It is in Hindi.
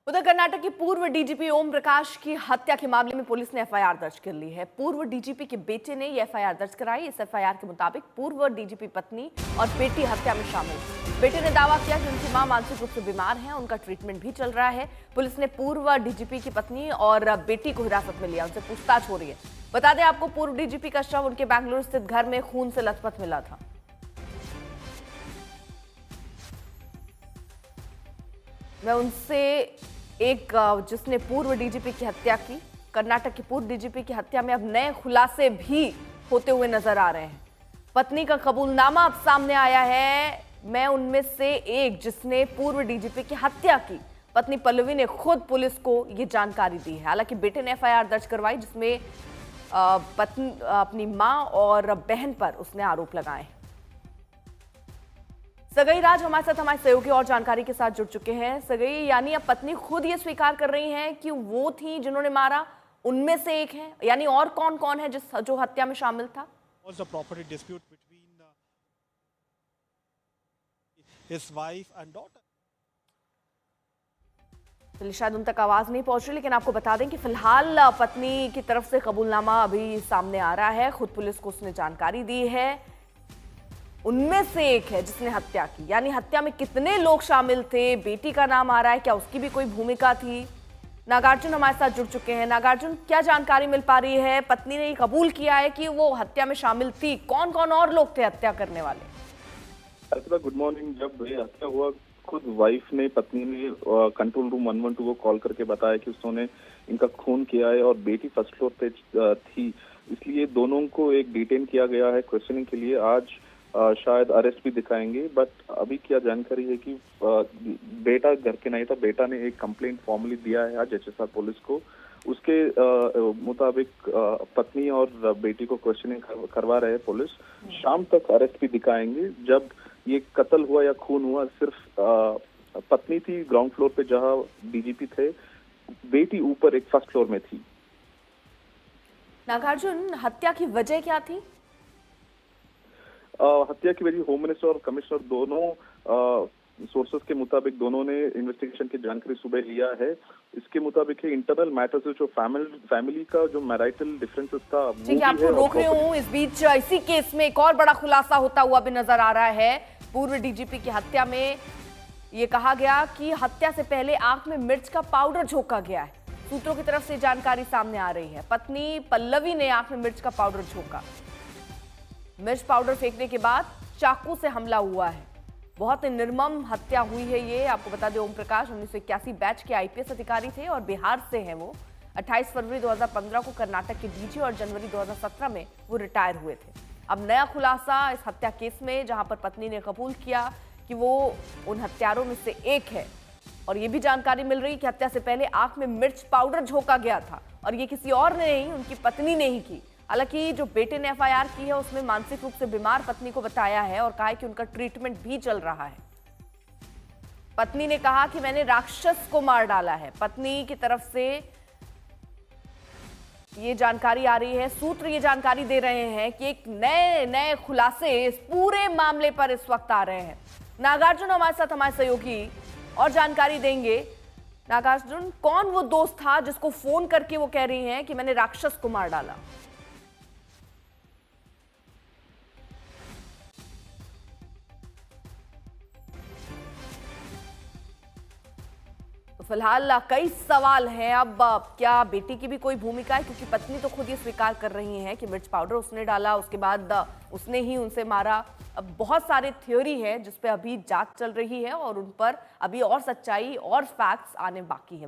उधर कर्नाटक के पूर्व डीजीपी ओम प्रकाश की हत्या के मामले में पुलिस ने एफआईआर दर्ज कर ली है। पूर्व डीजीपी के बेटे ने यह एफआईआर दर्ज कराई। इस एफआईआर के मुताबिक पूर्व डीजीपी पत्नी और बेटी हत्या में शामिल। बेटे ने दावा किया कि उनकी मां मानसिक रूप से बीमार है, उनका ट्रीटमेंट भी चल रहा है। पुलिस ने पूर्व डीजीपी की पत्नी और बेटी को हिरासत में लिया, उनसे पूछताछ हो रही है। बता दें आपको, पूर्व डीजीपी का शव उनके बेंगलुरु स्थित घर में खून से लथपथ मिला था। मैं उनसे एक जिसने पूर्व डीजीपी की हत्या की, कर्नाटक के पूर्व डीजीपी की हत्या में अब नए खुलासे भी होते हुए नजर आ रहे हैं। पत्नी का कबूलनामा अब सामने आया है। मैं उनमें से एक जिसने पूर्व डीजीपी की हत्या की, पत्नी पल्लवी ने खुद पुलिस को यह जानकारी दी है। हालांकि बेटे ने एफआईआर दर्ज करवाई, जिसमें पत्नी अपनी मां और बहन पर उसने आरोप लगाए। सगई राज हमारे साथ हमारे सहयोगी और जानकारी के साथ जुड़ चुके हैं। सगई, यानी अब पत्नी खुद ये स्वीकार कर रही हैं कि वो थी जिन्होंने मारा, उनमें से एक है, यानी और कौन कौन है जो हत्या में शामिल था? Property dispute between his wife and daughter. चलिए, शायद उन तक आवाज नहीं पहुंच रही, लेकिन आपको बता दें कि फिलहाल पत्नी की तरफ से कबूलनामा अभी सामने आ रहा है। खुद पुलिस को उसने जानकारी दी है। उनमें से एक है जिसने हत्या की, यानी हत्या में कितने लोग शामिल थे, बेटी का नाम आ रहा है, क्या उसकी भी कोई भूमिका थी? नागार्जुन हमारे साथ जुड़ चुके हैं। नागार्जुन, क्या जानकारी मिल पा रही है? पत्नी ने कबूल किया है कि वो हत्या में शामिल थी। कौन कौन और लोग थे हत्या करने वाले? Good morning. जब ये हत्या हुआ, खुद वाइफ ने, पत्नी ने कंट्रोल रूम 112 को कॉल करके बताया कि उसने इनका खून किया है और बेटी फर्स्ट फ्लोर पे थी, इसलिए दोनों को एक डिटेन किया गया है क्वेश्चनिंग के लिए। आज शायद अरेस्ट भी दिखाएंगे, बट अभी क्या जानकारी है कि बेटा घर के नहीं था। बेटा ने एक कंप्लेंट फॉर्मली दिया है आज एचएसआर पुलिस को। उसके मुताबिक पत्नी और बेटी को क्वेश्चनिंग करवा रहे हैं पुलिस। शाम तक अरेस्ट भी दिखाएंगे। जब ये कत्ल हुआ या खून हुआ, सिर्फ पत्नी थी ग्राउंड फ्लोर पे जहां डीजीपी थे, बेटी ऊपर एक फर्स्ट फ्लोर में थी। नागार्जुन, हत्या की वजह क्या थी? हत्या की वजह होम मिनिस्टर और कमिश्नर दोनों सोर्सेस के मुताबिक, दोनों ने इन्वेस्टिगेशन की जानकारी सुबह लिया है। इसके मुताबिक है इंटरनल मैटर्स, जो फैमिली का जो मैरिटल डिफरेंसेस था। ठीक है, आपको रोक रही हूँ। इस बीच इसी केस में एक और बड़ा खुलासा होता हुआ भी नजर आ रहा है। पूर्व डीजीपी की हत्या में ये कहा गया कि हत्या से पहले आंख में मिर्च का पाउडर झोंका गया है। सूत्रों की तरफ से जानकारी सामने आ रही है। पत्नी पल्लवी ने आंख में मिर्च का पाउडर झोंका। मिर्च पाउडर फेंकने के बाद चाकू से हमला हुआ है। बहुत निर्मम हत्या हुई है ये। आपको बता दें, ओम प्रकाश 1981 बैच के आईपीएस अधिकारी थे और बिहार से हैं वो। 28 फरवरी 2015 को कर्नाटक के डीजी और जनवरी 2017 में वो रिटायर हुए थे। अब नया खुलासा इस हत्या केस में, जहां पर पत्नी ने कबूल किया कि वो उन हत्यारों में से एक है। और ये भी जानकारी मिल रही कि हत्या से पहले आंख में मिर्च पाउडर झोंका गया था और ये किसी और ने नहीं, उनकी पत्नी ने ही की। हालांकि जो बेटे ने एफआईआर की है, उसमें मानसिक रूप से बीमार पत्नी को बताया है और कहा है कि उनका ट्रीटमेंट भी चल रहा है। पत्नी ने कहा कि मैंने राक्षस को मार डाला है। पत्नी की तरफ से ये जानकारी आ रही है। सूत्र ये जानकारी दे रहे हैं कि एक नए खुलासे इस पूरे मामले पर इस वक्त आ रहे हैं। नागार्जुन हमारे साथ हमारे सहयोगी और जानकारी देंगे। नागार्जुन, कौन वो दोस्त था जिसको फोन करके वो कह रही हैं कि मैंने राक्षस को मार डाला? तो फिलहाल कई सवाल हैं। अब क्या बेटी की भी कोई भूमिका है? क्योंकि पत्नी तो खुद ये स्वीकार कर रही हैं कि मिर्च पाउडर उसने डाला, उसके बाद उसने ही उनसे मारा। अब बहुत सारे थ्योरी है जिस पे अभी जांच चल रही है और उन पर अभी और सच्चाई और फैक्ट्स आने बाकी हैं।